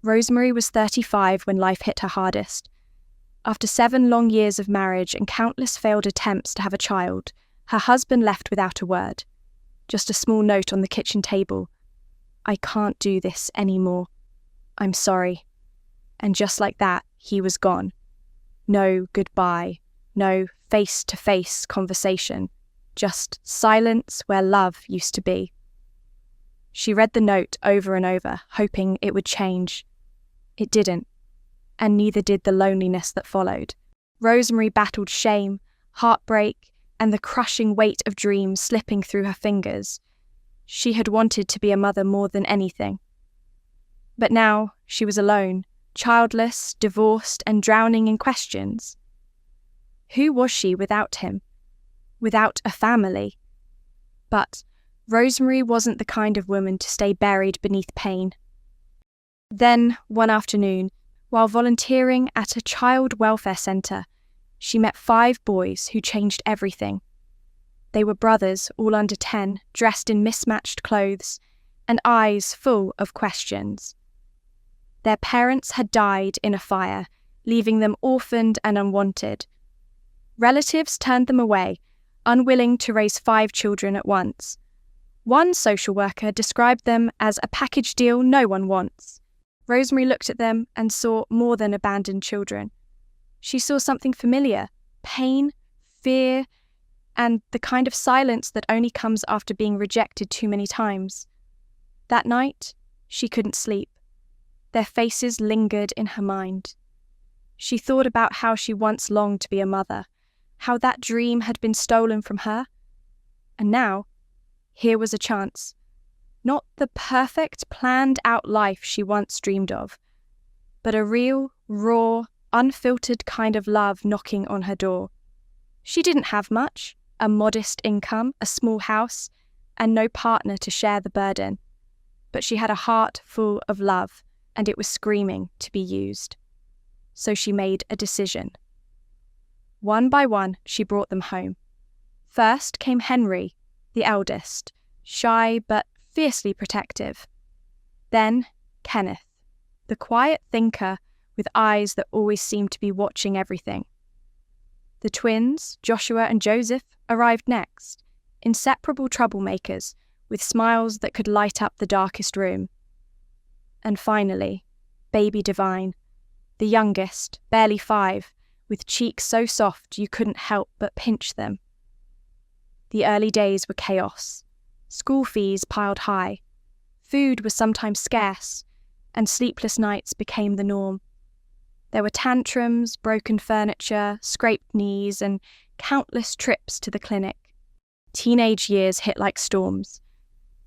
Rosemary was 35 when life hit her hardest. After 7 long years of marriage and countless failed attempts to have a child, her husband left without a word. Just a small note on the kitchen table. "I can't do this anymore. I'm sorry." And just like that, he was gone. No goodbye, no face-to-face conversation, just silence where love used to be. She read the note over and over, hoping it would change. It didn't, and neither did the loneliness that followed. Rosemary battled shame, heartbreak, and the crushing weight of dreams slipping through her fingers. She had wanted to be a mother more than anything. But now she was alone, childless, divorced, and drowning in questions. Who was she without him? Without a family? But Rosemary wasn't the kind of woman to stay buried beneath pain. Then, one afternoon, while volunteering at a child welfare centre, she met 5 boys who changed everything. They were brothers, all under 10, dressed in mismatched clothes, and eyes full of questions. Their parents had died in a fire, leaving them orphaned and unwanted. Relatives turned them away, unwilling to raise 5 children at once. One social worker described them as a package deal no one wants. Rosemary looked at them and saw more than abandoned children. She saw something familiar: pain, fear, and the kind of silence that only comes after being rejected too many times. That night, she couldn't sleep. Their faces lingered in her mind. She thought about how she once longed to be a mother, how that dream had been stolen from her. And now, here was a chance. Not the perfect, planned-out life she once dreamed of, but a real, raw, unfiltered kind of love knocking on her door. She didn't have much: a modest income, a small house, and no partner to share the burden. But she had a heart full of love, and it was screaming to be used. So she made a decision. One by one, she brought them home. First came Henry, the eldest, shy but fiercely protective. Then Kenneth, the quiet thinker with eyes that always seemed to be watching everything. The twins, Joshua and Joseph, arrived next, inseparable troublemakers with smiles that could light up the darkest room. And finally, baby Divine, the youngest, barely 5, with cheeks so soft you couldn't help but pinch them. The early days were chaos. School fees piled high. Food was sometimes scarce, and sleepless nights became the norm. There were tantrums, broken furniture, scraped knees, and countless trips to the clinic. Teenage years hit like storms.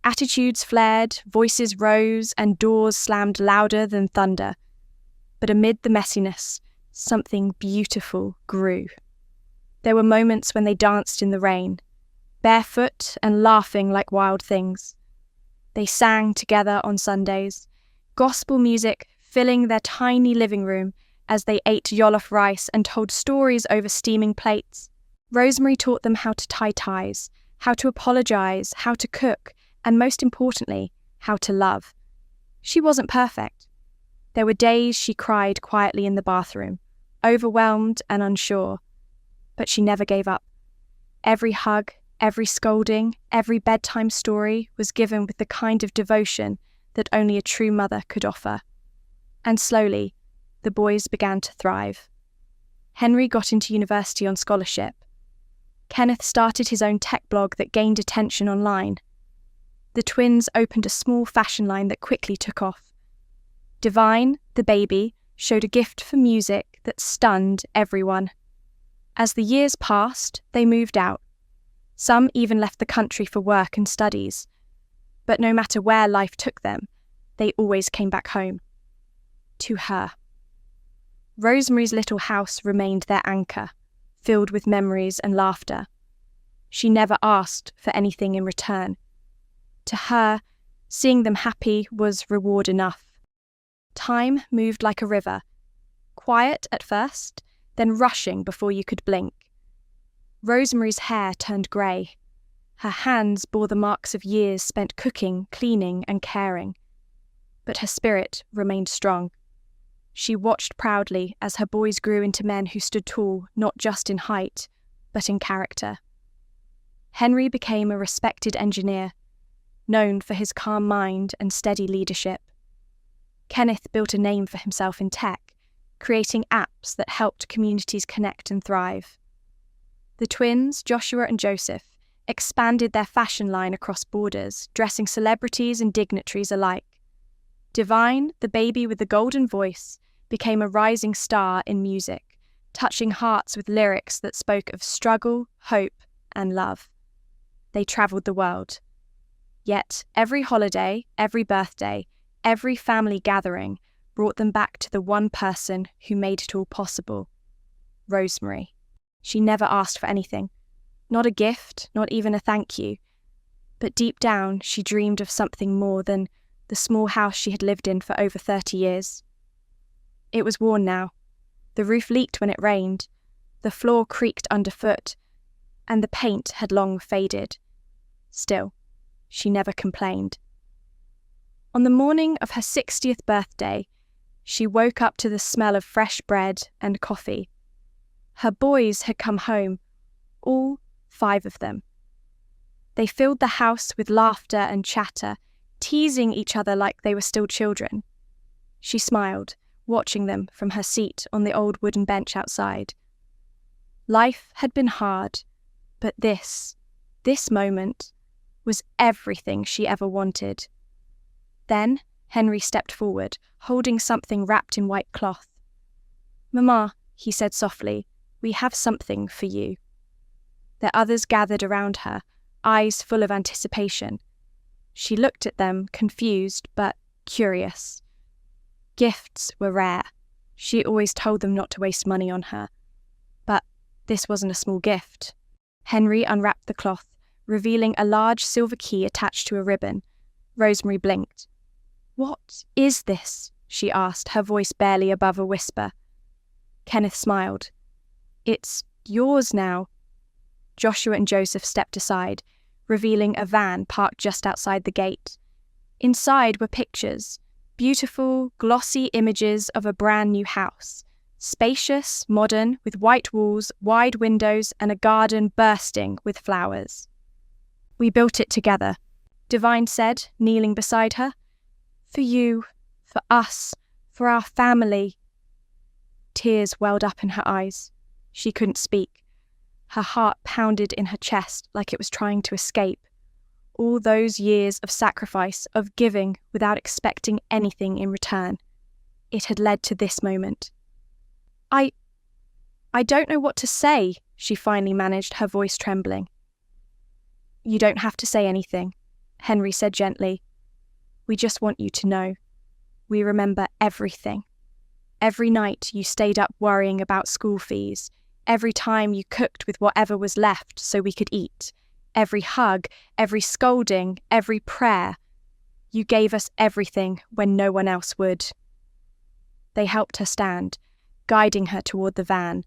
Attitudes flared, voices rose, and doors slammed louder than thunder. But amid the messiness, something beautiful grew. There were moments when they danced in the rain, barefoot and laughing like wild things. They sang together on Sundays, gospel music filling their tiny living room as they ate jollof rice and told stories over steaming plates. Rosemary taught them how to tie ties, how to apologize, how to cook, and most importantly, how to love. She wasn't perfect. There were days she cried quietly in the bathroom, overwhelmed and unsure. But she never gave up. Every hug, every scolding, every bedtime story was given with the kind of devotion that only a true mother could offer. And slowly, the boys began to thrive. Henry got into university on scholarship. Kenneth started his own tech blog that gained attention online. The twins opened a small fashion line that quickly took off. Divine, the baby, showed a gift for music that stunned everyone. As the years passed, they moved out. Some even left the country for work and studies. But no matter where life took them, they always came back home. To her. Rosemary's little house remained their anchor, filled with memories and laughter. She never asked for anything in return. To her, seeing them happy was reward enough. Time moved like a river, quiet at first, then rushing before you could blink. Rosemary's hair turned grey. Her hands bore the marks of years spent cooking, cleaning, and caring. but her spirit remained strong. She watched proudly as her boys grew into men who stood tall not just in height, but in character. Henry became a respected engineer, known for his calm mind and steady leadership. Kenneth built a name for himself in tech, creating apps that helped communities connect and thrive. The twins, Joshua and Joseph, expanded their fashion line across borders, dressing celebrities and dignitaries alike. Divine, the baby with the golden voice, became a rising star in music, touching hearts with lyrics that spoke of struggle, hope, and love. They travelled the world. Yet every holiday, every birthday, every family gathering brought them back to the one person who made it all possible: Rosemary. She never asked for anything. Not a gift, not even a thank you. But deep down, she dreamed of something more than the small house she had lived in for over 30 years. It was worn now. The roof leaked when it rained. The floor creaked underfoot, and the paint had long faded. Still, she never complained. On the morning of her 60th birthday, she woke up to the smell of fresh bread and coffee. Her boys had come home, all 5 of them. They filled the house with laughter and chatter, teasing each other like they were still children. She smiled, watching them from her seat on the old wooden bench outside. Life had been hard, but this moment, was everything she ever wanted. Then Henry stepped forward, holding something wrapped in white cloth. "Mama," he said softly, "we have something for you." The others gathered around her, eyes full of anticipation. She looked at them, confused but curious. Gifts were rare. She always told them not to waste money on her. But this wasn't a small gift. Henry unwrapped the cloth, revealing a large silver key attached to a ribbon. Rosemary blinked. "What is this?" she asked, her voice barely above a whisper. Kenneth smiled. "It's yours now." Joshua and Joseph stepped aside, revealing a van parked just outside the gate. Inside were pictures, beautiful, glossy images of a brand new house. Spacious, modern, with white walls, wide windows, and a garden bursting with flowers. "We built it together," Divine said, kneeling beside her. "For you, for us, for our family." Tears welled up in her eyes. She couldn't speak. Her heart pounded in her chest like it was trying to escape. All those years of sacrifice, of giving without expecting anything in return. It had led to this moment. I don't know what to say," she finally managed, her voice trembling. "You don't have to say anything," Henry said gently. "We just want you to know. We remember everything. Every night you stayed up worrying about school fees. Every time you cooked with whatever was left so we could eat. Every hug, every scolding, every prayer. You gave us everything when no one else would." They helped her stand, guiding her toward the van.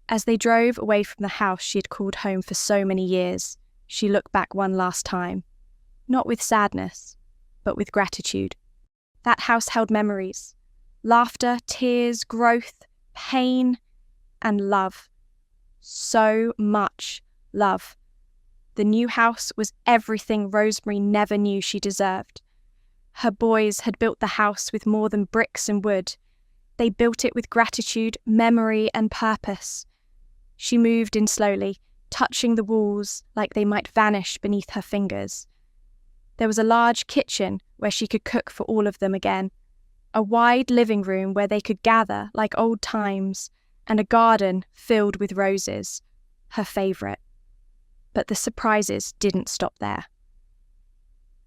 As they drove away from the house she had called home for so many years, she looked back one last time. Not with sadness, but with gratitude. That house held memories. Laughter, tears, growth, pain, and love. So much love. The new house was everything Rosemary never knew she deserved. Her boys had built the house with more than bricks and wood. They built it with gratitude, memory, and purpose. She moved in slowly, touching the walls like they might vanish beneath her fingers. There was a large kitchen where she could cook for all of them again, a wide living room where they could gather like old times, and a garden filled with roses, her favourite. But the surprises didn't stop there.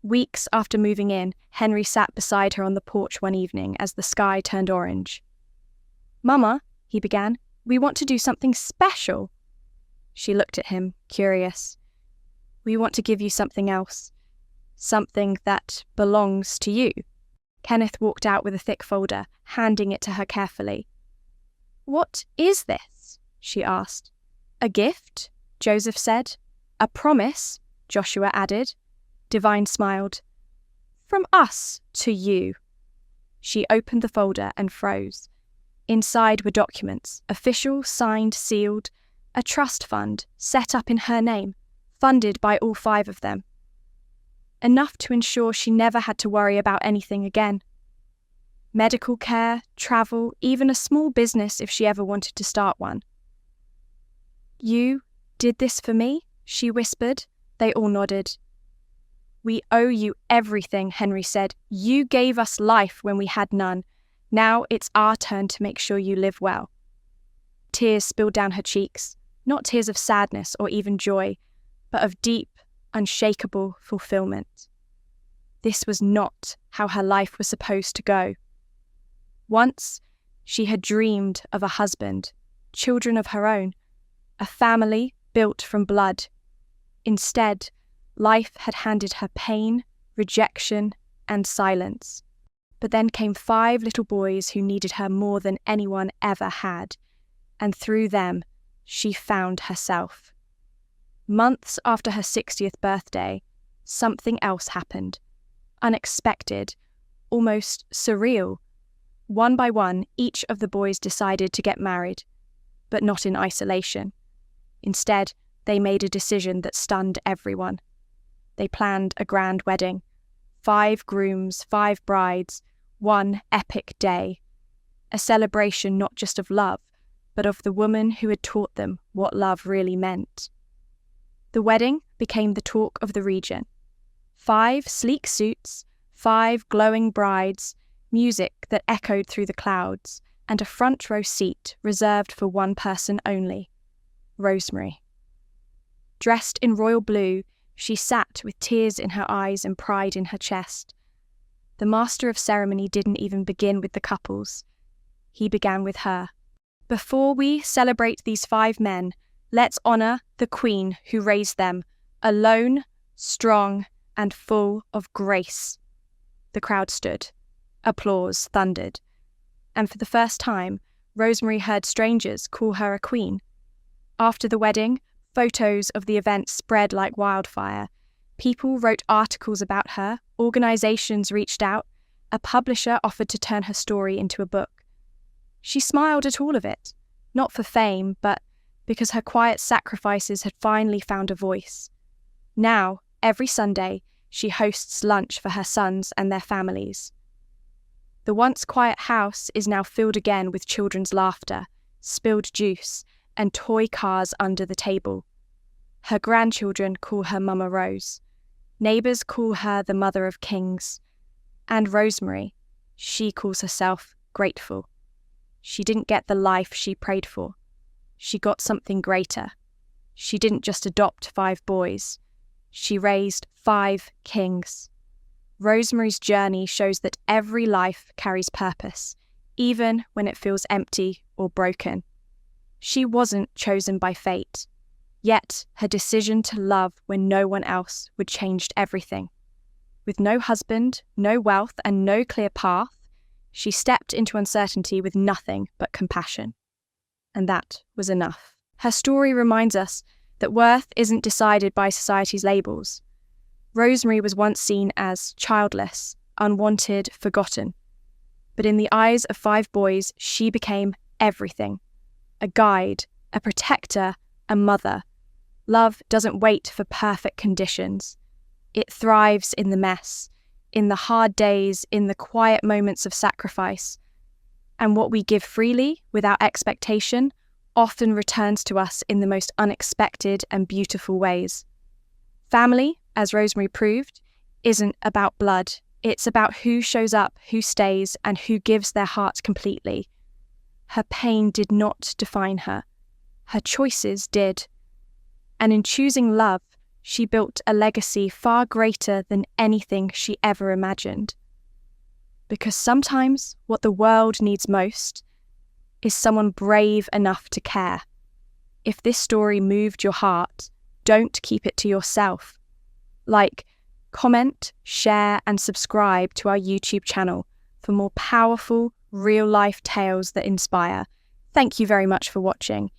Weeks after moving in, Henry sat beside her on the porch one evening as the sky turned orange. "Mama," he began, "we want to do something special." She looked at him, curious. "We want to give you something else. Something that belongs to you." Kenneth walked out with a thick folder, handing it to her carefully. "What is this?" she asked. "A gift," Joseph said. "A promise," Joshua added. Divine smiled. From us to you. She opened the folder and froze. Inside were documents, official, signed, sealed, a trust fund set up in her name, funded by all 5 of them. Enough to ensure she never had to worry about anything again. Medical care, travel, even a small business if she ever wanted to start one. You did this for me? She whispered. They all nodded. We owe you everything, Henry said. You gave us life when we had none. Now it's our turn to make sure you live well. Tears spilled down her cheeks, not tears of sadness or even joy, but of deep, unshakable fulfillment. This was not how her life was supposed to go. Once, she had dreamed of a husband, children of her own, a family built from blood. Instead, life had handed her pain, rejection, and silence. But then came 5 little boys who needed her more than anyone ever had, and through them, she found herself. Months after her 60th birthday, something else happened. Unexpected, almost surreal. One by one, each of the boys decided to get married, but not in isolation. Instead, they made a decision that stunned everyone. They planned a grand wedding. 5 grooms, 5 brides, one epic day. A celebration not just of love, but of the woman who had taught them what love really meant. The wedding became the talk of the region. 5 sleek suits, 5 glowing brides, music that echoed through the clouds, and a front row seat reserved for one person only, Rosemary. Dressed in royal blue, she sat with tears in her eyes and pride in her chest. The master of ceremony didn't even begin with the couples. He began with her. Before we celebrate these 5 men, let's honour the queen who raised them, alone, strong, and full of grace. The crowd stood. Applause thundered. And for the first time, Rosemary heard strangers call her a queen. After the wedding, photos of the event spread like wildfire. People wrote articles about her, organisations reached out, a publisher offered to turn her story into a book. She smiled at all of it, not for fame, but because her quiet sacrifices had finally found a voice. Now, every Sunday, she hosts lunch for her sons and their families. The once quiet house is now filled again with children's laughter, spilled juice, and toy cars under the table. Her grandchildren call her Mama Rose. Neighbours call her the Mother of Kings. And Rosemary, she calls herself grateful. She didn't get the life she prayed for. She got something greater. She didn't just adopt 5 boys. She raised 5 kings. Rosemary's journey shows that every life carries purpose, even when it feels empty or broken. She wasn't chosen by fate, yet her decision to love when no one else would change everything. With no husband, no wealth, and no clear path, she stepped into uncertainty with nothing but compassion. And that was enough. Her story reminds us that worth isn't decided by society's labels. Rosemary was once seen as childless, unwanted, forgotten. But in the eyes of 5 boys, she became everything. A guide, a protector, a mother. Love doesn't wait for perfect conditions. It thrives in the mess, in the hard days, in the quiet moments of sacrifice. And what we give freely, without expectation, often returns to us in the most unexpected and beautiful ways. Family, as Rosemary proved, isn't about blood. It's about who shows up, who stays, and who gives their heart completely. Her pain did not define her. Her choices did. And in choosing love, she built a legacy far greater than anything she ever imagined. Because sometimes what the world needs most is someone brave enough to care. If this story moved your heart, don't keep it to yourself. Like, comment, share, and subscribe to our YouTube channel for more powerful, real-life tales that inspire. Thank you very much for watching.